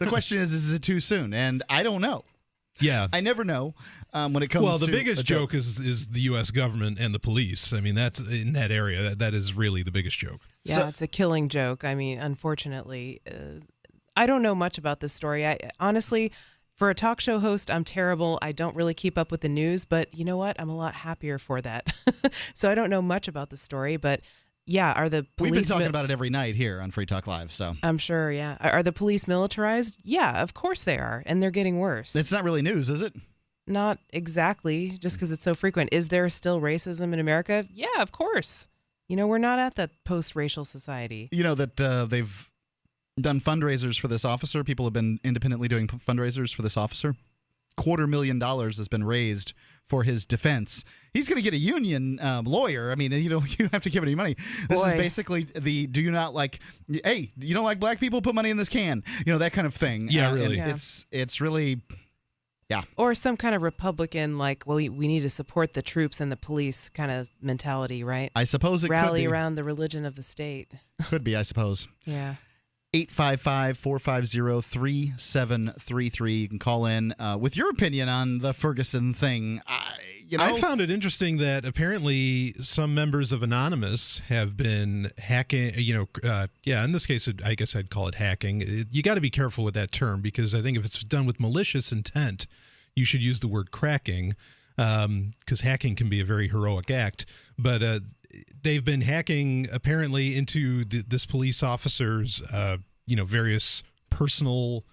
The question is it too soon? And I don't know. Yeah. I never know when it comes to... Well, the biggest joke is the U.S. government and the police. I mean, that's in that area. That is really the biggest joke. Yeah, it's a killing joke. I mean, unfortunately, I don't know much about this story. Honestly, for a talk show host, I'm terrible. I don't really keep up with the news, but you know what? I'm a lot happier for that. So I don't know much about the story, but yeah, are the police... We've been talking about it every night here on Free Talk Live, so... I'm sure, yeah. Are the police militarized? Yeah, of course they are, and they're getting worse. It's not really news, is it? Not exactly, just because it's so frequent. Is there still racism in America? Yeah, of course. You know, we're not at that post-racial society. You know that they've done fundraisers for this officer. People have been independently doing fundraisers for this officer. $250,000 has been raised for his defense. He's going to get a union lawyer. I mean, you don't have to give any money. This is basically the do you not like, hey, you don't like black people? Put money in this can. You know, that kind of thing. Yeah, really. Yeah. It's really... Yeah. Or some kind of Republican, like, well, we need to support the troops and the police kind of mentality, right? I suppose it could be. Rally around the religion of the state. Could be, I suppose. Yeah. 855-450-3733. You can call in with your opinion on the Ferguson thing. I found it interesting that apparently some members of Anonymous have been hacking, in this case, I guess I'd call it hacking. You got to be careful with that term because I think if it's done with malicious intent, you should use the word cracking because hacking can be a very heroic act. But they've been hacking apparently into this police officer's, various personal,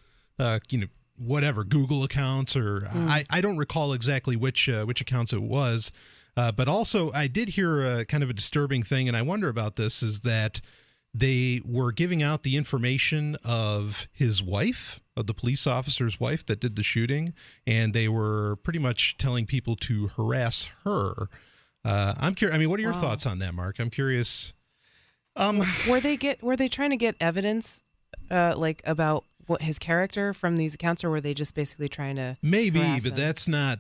whatever, Google accounts or I don't recall exactly which accounts it was. But also I did hear kind of a disturbing thing, and I wonder about this, is that they were giving out the information of his wife, of the police officer's wife that did the shooting, and they were pretty much telling people to harass her. I'm curious. I mean, what are your thoughts on that, Mark? I'm curious. Were they trying to get evidence, about what his character from these accounts, or were they just basically trying to maybe? harass But him? that's not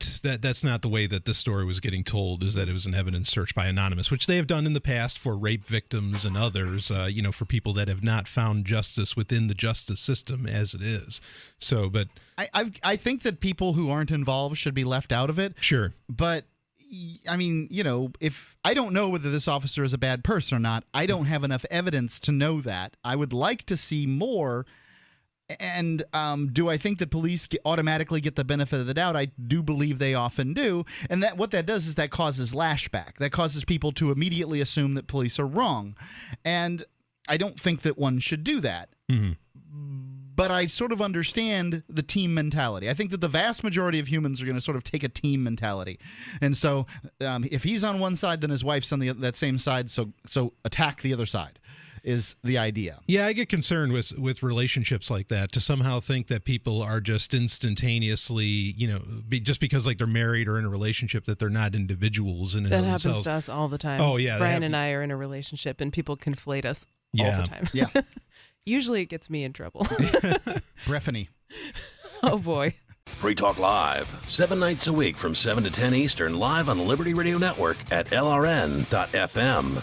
the way that this story was getting told. Is that it was an evidence search by Anonymous, which they have done in the past for rape victims and others. For people that have not found justice within the justice system as it is. So, but I think that people who aren't involved should be left out of it. Sure, but. I mean, if I don't know whether this officer is a bad person or not, I don't have enough evidence to know that. I would like to see more. And do I think that police automatically get the benefit of the doubt? I do believe they often do. And that what that does is that causes lashback. That causes people to immediately assume that police are wrong. And I don't think that one should do that. Mm-hmm. But I sort of understand the team mentality. I think that the vast majority of humans are going to sort of take a team mentality. And so if he's on one side, then his wife's on that same side, so attack the other side is the idea. Yeah, I get concerned with relationships like that, to somehow think that people are just instantaneously, just because like they're married or in a relationship, that they're not individuals in and of themselves. That happens to us all the time. Oh, yeah. Brian and I are in a relationship, and people conflate us all the time. Yeah. Usually it gets me in trouble. Brephany. Oh, boy. Free Talk Live, 7 nights a week from 7 to 10 Eastern, live on the Liberty Radio Network at LRN.FM.